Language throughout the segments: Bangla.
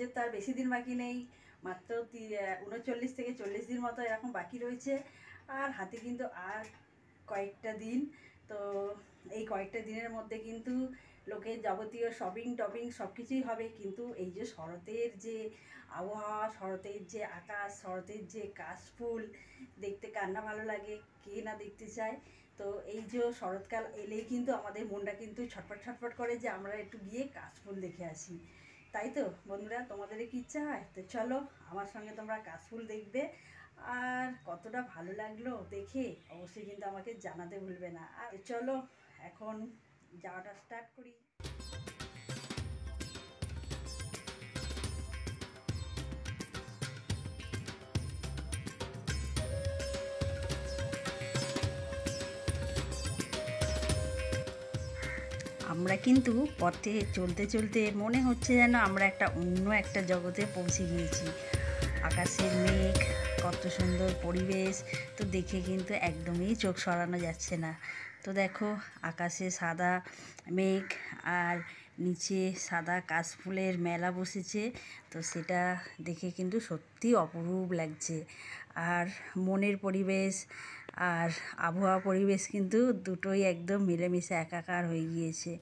পুজোর তো আর বেশি দিন বাকি নেই, মাত্র 39 থেকে 40 দিন মতো এরকম বাকি রয়েছে। আর হাতে কিন্তু আর কয়েকটা দিন। তো এই কয়েকটা দিনের মধ্যে কিন্তু লোকের যাবতীয় শপিং টপিং সব কিছুই হবে। কিন্তু এই যে শরতের যে আবহাওয়া, শরতের যে আকাশ, শরতের যে কাশফুল দেখতে কার না ভালো লাগে, কে না দেখতে চায়। তো এই যে শরৎকাল এলেই কিন্তু আমাদের মনটা কিন্তু ছটফট ছটফট করে যে আমরা একটু গিয়ে কাশফুল দেখে আসি। তাই তো বন্ধুরা, তোমাদের কি ইচ্ছা হয়? তো চলো আমার সঙ্গে তোমরা কাশফুল দেখবে। আর কতটা ভালো লাগলো দেখে অবশ্যই কিন্তু আমাকে জানাতে ভুলবে না। আর চলো এখন যাওয়াটা স্টার্ট করি। আমরা কিন্তু পথে চলতে চলতে মনে হচ্ছে যেন আমরা একটা অন্য একটা জগতে পৌঁছে গিয়েছি। আকাশের মেঘ, কত সুন্দর পরিবেশ, তো দেখে কিন্তু একদমই চোখ সরানো যাচ্ছে না। তো দেখো আকাশে সাদা মেঘ আর নিচে সাদা কাশফুলের মেলা বসেছে। তো সেটা দেখে কিন্তু সত্যি অপরূপ লাগছে। আর মনের পরিবেশ আর আবহাওয়া পরিবেশ কিন্তু দুটোই একদম মিলেমিশে একাকার হয়ে গিয়েছে।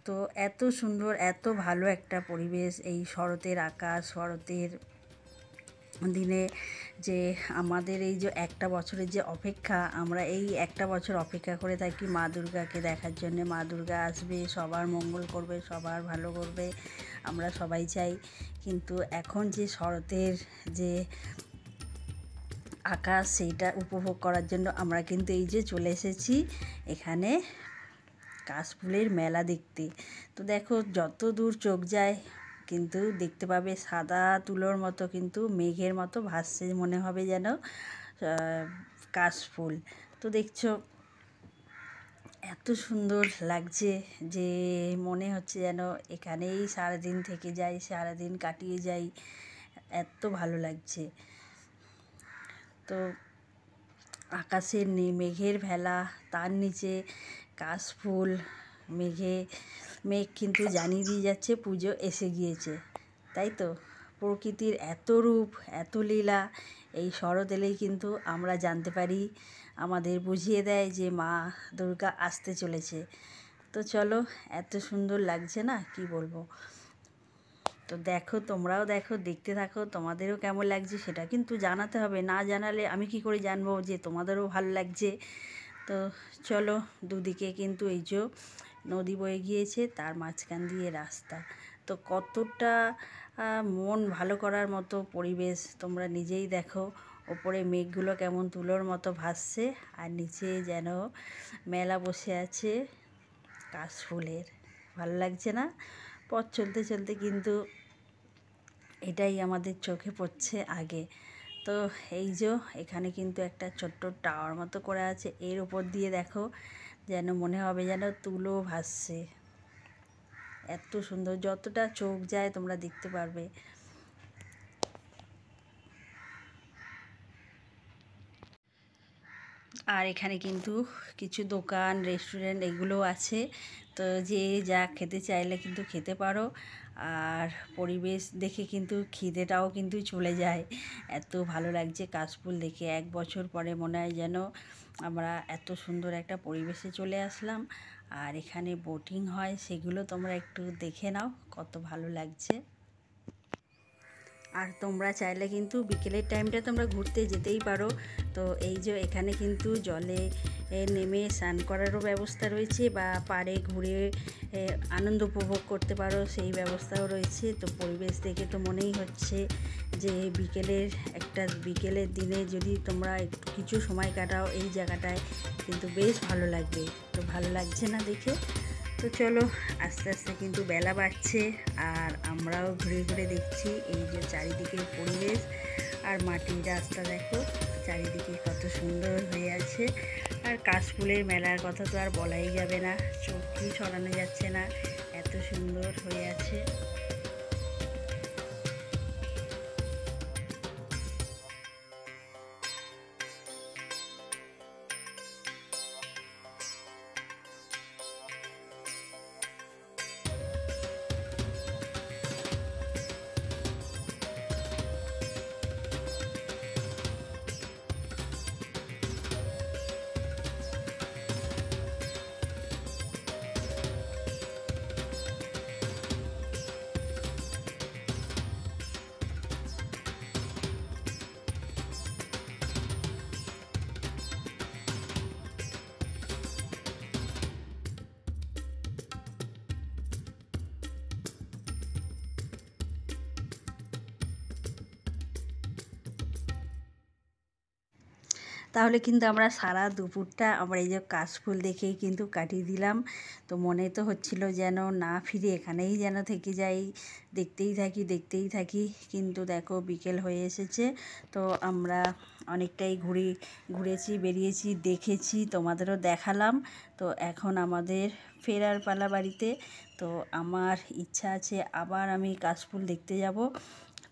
তো এত সুন্দর, এত ভালো একটা পরিবেশ এই শরতের আকাশ, শরতের দিনে যে আমাদের এই যে একটা বছরের যে অপেক্ষা, আমরা এই একটা বছর অপেক্ষা করে থাকি মা দুর্গাকে দেখার জন্যে। মা দুর্গা আসবে, সবার মঙ্গল করবে, সবার ভালো করবে, আমরা সবাই চাই। কিন্তু এখন যে শরতের যে আকাশ, সেইটা উপভোগ করার জন্য আমরা কিন্তু এই যে চলে এসেছি এখানে কাশফুলের মেলা দেখতে। তো দেখো যত দূর চোখ যায় কিন্তু দেখতে পাবে সাদা তুলোর মতো কিন্তু মেঘের মতো ভাসছে, মনে হবে যেন কাশফুল। তো দেখছো এত সুন্দর লাগছে যে মনে হচ্ছে যেন এখানেই সারাদিন থেকে যাই, সারাদিন কাটিয়ে যাই, এত ভালো লাগছে। তো আকাশের মেঘের ভেলা, তার নিচে কাশফুল, মেঘ কিন্তু জানিয়ে দিয়ে যাচ্ছে পুজো এসে গিয়েছে। তাই তো প্রকৃতির এত রূপ, এত লীলা এই শরৎ এলেই কিন্তু আমরা জানতে পারি, আমাদের বুঝিয়ে দেয় যে মা দুর্গা আসতে চলেছে। তো চলো, এত সুন্দর লাগছে না কি বলবো। তো দেখো, তোমরাও দেখো, দেখতে থাকো, তোমাদেরও কেমন লাগছে সেটা কিন্তু জানাতে হবে। না জানালে আমি কি করে জানবো যে তোমাদেরও ভালো লাগছে। তো চলো, দুদিকে কিন্তু এই যে নদী বয়ে গিয়েছে, তার মাঝখান দিয়ে রাস্তা। তো কতটা মন ভালো করার মতো পরিবেশ তোমরা নিজেই দেখো। ওপরে মেঘগুলো কেমন তুলোর মতো ভাসছে, আর নিচে যেন মেলা বসে আছে কাশফুলের। ভালো লাগছে না? পথ চলতে চলতে কিন্তু এটাই আমাদের চোখে পড়ছে আগে। তো এই যে এখানে কিন্তু একটা ছোট্ট টাওয়ার মতো করে আছে, এর উপর দিয়ে দেখো যেন মনে হবে যেন তুলো ভাসছে। এত সুন্দর, যতটা চোখ যায় তোমরা দেখতে পারবে। আর এখানে কিন্তু কিছু দোকান, রেস্টুরেন্ট এগুলো আছে। তো যে যা খেতে চাইলে কিন্তু খেতে পারো। আর পরিবেশ দেখে কিন্তু খিদেটাও কিন্তু চলে যায়, এত ভালো লাগছে কাশফুল দেখে। 1 বছর পরে মনে হয় যেন আমরা এত সুন্দর একটা পরিবেশে চলে আসলাম। আর এখানে বোটিং হয়, সেগুলো তোমরা একটু দেখে নাও, কত ভালো লাগছে। আর তোমরা চাইলে কিন্তু বিকেলের টাইমটা তোমরা ঘুরতে যেতেই পারো। তো এই যে এখানে কিন্তু জলে নেমে স্নান করারও ব্যবস্থা রয়েছে, বা পাড়ে ঘুরে আনন্দ উপভোগ করতে পারো, সেই ব্যবস্থাও রয়েছে। তো পরিবেশ দেখে তো মনেই হচ্ছে যে বিকেলের দিনে যদি তোমরা একটু কিছু সময় কাটাও এই জায়গাটায়, কিন্তু বেশ ভালো লাগবে। তো ভালো লাগছে না দেখে? তো চলো, আস্তে আস্তে কিন্তু বেলা বাড়ছে, আর আমরাও ঘুরে ঘুরে দেখছি এই যে চারিদিকের পরিবেশ। আর মাটির রাস্তা দেখো, চারিদিকে কত সুন্দর হয়ে আছে। আর কাশফুলের মেলার কথা তো আর বলাই যাবে না, চোখই সরানো যাচ্ছে না, এত সুন্দর হয়ে আছে। তাহলে কিন্তু আমরা সারা দুপুরটা আমরা এই যে কাশফুল দেখেই কিন্তু কাটিয়ে দিলাম। তো মনে তো হচ্ছিল যেন না ফিরে এখানেই যেন থেকে যাই, দেখতেই থাকি। কিন্তু দেখো বিকেল হয়ে এসেছে। তো আমরা অনেকটাই ঘুরেছি, বেরিয়েছি, দেখেছি, তোমাদেরও দেখালাম। তো এখন আমাদের ফেরার পালা বাড়িতে। তো আমার ইচ্ছা আছে আবার আমি কাশফুল দেখতে যাব।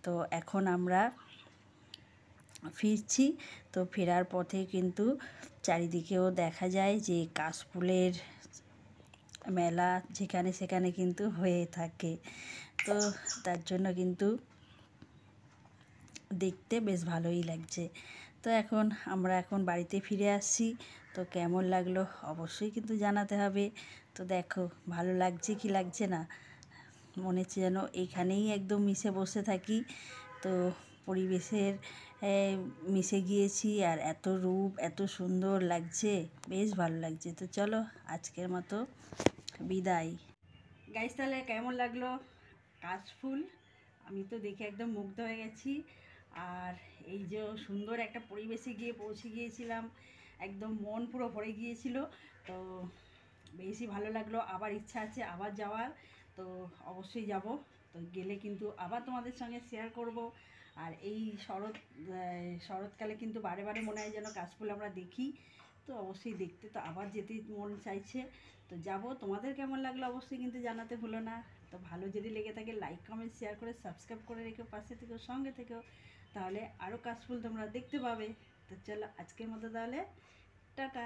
তো এখন আমরা ফিরছি। তো ফেরার পথে কিন্তু চারিদিকেও দেখা যায় যে কাশফুলের মেলা যেখানে সেখানে কিন্তু হয়ে থাকে। তো তার জন্য কিন্তু দেখতে বেশ ভালোই লাগছে। তো আমরা এখন বাড়িতে ফিরে আসছি। তো কেমন লাগলো অবশ্যই কিন্তু জানাতে হবে। তো দেখো ভালো লাগছে কি লাগছে না, মনে হচ্ছে যেন এখানেই একদম মিশে বসে থাকি। তো পরিবেশের মিশে গিয়েছি, আর এত রূপ এত সুন্দর লাগছে, বেশ ভালো লাগছে। তো চলো আজকের মতো বিদায়। গাইস, তাহলে কেমন লাগলো কাশফুল? আমি তো দেখে একদম মুগ্ধ হয়ে গেছি। আর এই যে সুন্দর একটা পরিবেশে গিয়ে পৌঁছে গিয়েছিলাম, একদম মন পুরো ভরে গিয়েছিল। তো বেশি ভালো লাগলো, আবার ইচ্ছা আছে আবার যাওয়ার। তো অবশ্যই যাব। তো গেলে কিন্তু আবার তোমাদের সঙ্গে শেয়ার করব। আর এই শরৎকালে কিন্তু বারে বারে মনে হয় যেন কাশফুল আমরা দেখি। তো অবশ্যই দেখতে তো আবার যেতে মন চাইছে। তো যাব। তোমাদের কেমন লাগলো অবশ্যই কিন্তু জানাতে ভুলো না। তো ভালো যদি লেগে থাকে লাইক কমেন্ট শেয়ার করে সাবস্ক্রাইব করে রেখো, পাশে থেকেও সঙ্গে থেকেও, তাহলে আরও কাশফুল তোমরা দেখতে পাবে। তো চলো আজকের মতো তাহলে টাটা।